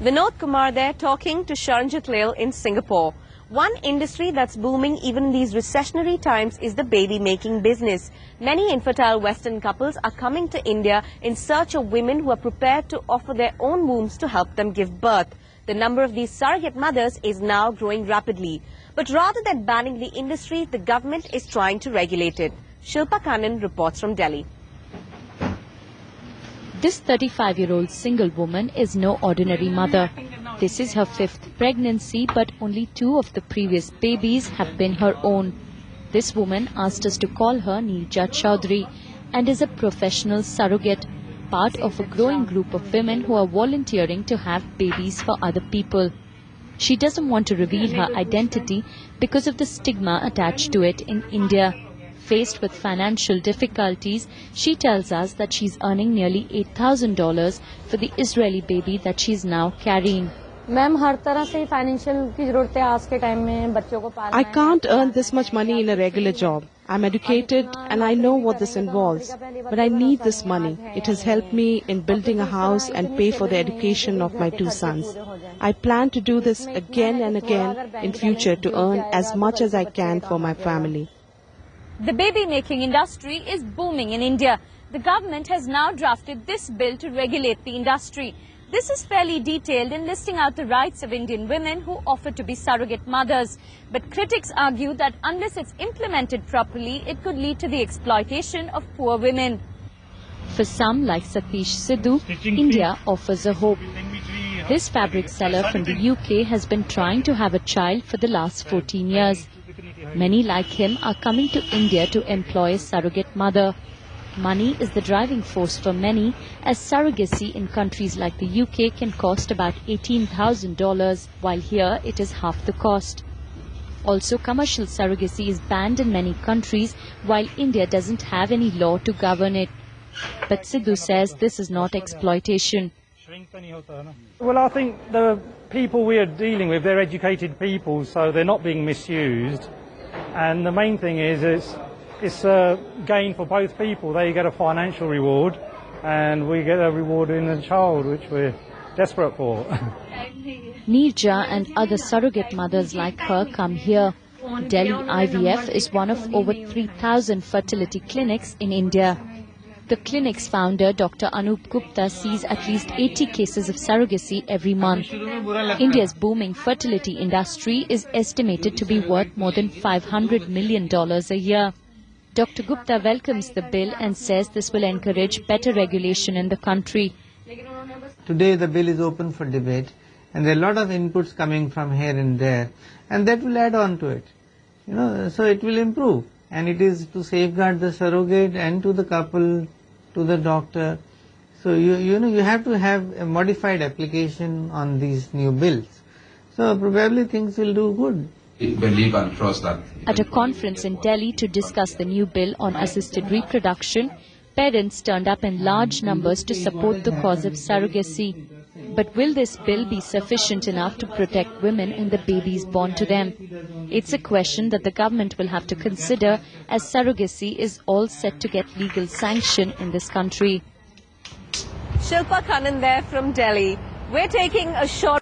Vinod Kumar there talking to Sharanjit Lal in Singapore. One industry that's booming even in these recessionary times is the baby-making business. Many infertile Western couples are coming to India in search of women who are prepared to offer their own wombs to help them give birth. The number of these surrogate mothers is now growing rapidly. But rather than banning the industry, the government is trying to regulate it. Shilpa Kannan reports from Delhi. This 35-year-old single woman is no ordinary mother. This is her 5th pregnancy, but only 2 of the previous babies have been her own. This woman asked us to call her Neerja Chaudhary and is a professional surrogate, part of a growing group of women who are volunteering to have babies for other people. She doesn't want to reveal her identity because of the stigma attached to it in India. Faced with financial difficulties, she tells us that she's earning nearly $8,000 for the Israeli baby that she's now carrying. I can't earn this much money in a regular job. I'm educated and I know what this involves. But I need this money. It has helped me in building a house and pay for the education of my 2 sons. I plan to do this again and again in future to earn as much as I can for my family. The baby-making industry is booming in India. The government has now drafted this bill to regulate the industry. This is fairly detailed in listing out the rights of Indian women who offer to be surrogate mothers. But critics argue that unless it's implemented properly, it could lead to the exploitation of poor women. For some, like Satish Sidhu, India offers a hope. This fabric seller from the UK has been trying to have a child for the last 14 years. Many like him are coming to India to employ a surrogate mother. Money is the driving force for many, as surrogacy in countries like the UK can cost about $18,000, while here it is half the cost. Also, commercial surrogacy is banned in many countries, while India doesn't have any law to govern it. But Sidhu says this is not exploitation. Well, I think the people we are dealing with, they're educated people, so they're not being misused. And the main thing is it's a gain for both people. They get a financial reward and we get a reward in a child, which we're desperate for. Neerja and other surrogate mothers like her come here. Delhi IVF is one of over 3,000 fertility clinics in India. The clinic's founder, Dr. Anup Gupta, sees at least 80 cases of surrogacy every month. India's booming fertility industry is estimated to be worth more than $500 million a year. Dr. Gupta welcomes the bill and says this will encourage better regulation in the country. Today the bill is open for debate and there are a lot of inputs coming from here and there, and that will add on to it. So it will improve. And it is to safeguard the surrogate and to the couple, to the doctor. So you have to have a modified application on these new bills. So probably things will do good. Believe and trust that. At a conference in Delhi to discuss the new bill on assisted reproduction, parents turned up in large numbers to support the cause of surrogacy. But will this bill be sufficient enough to protect women and the babies born to them? It's a question that the government will have to consider, as surrogacy is all set to get legal sanction in this country. Shilpa Kannan there from Delhi. We're taking a short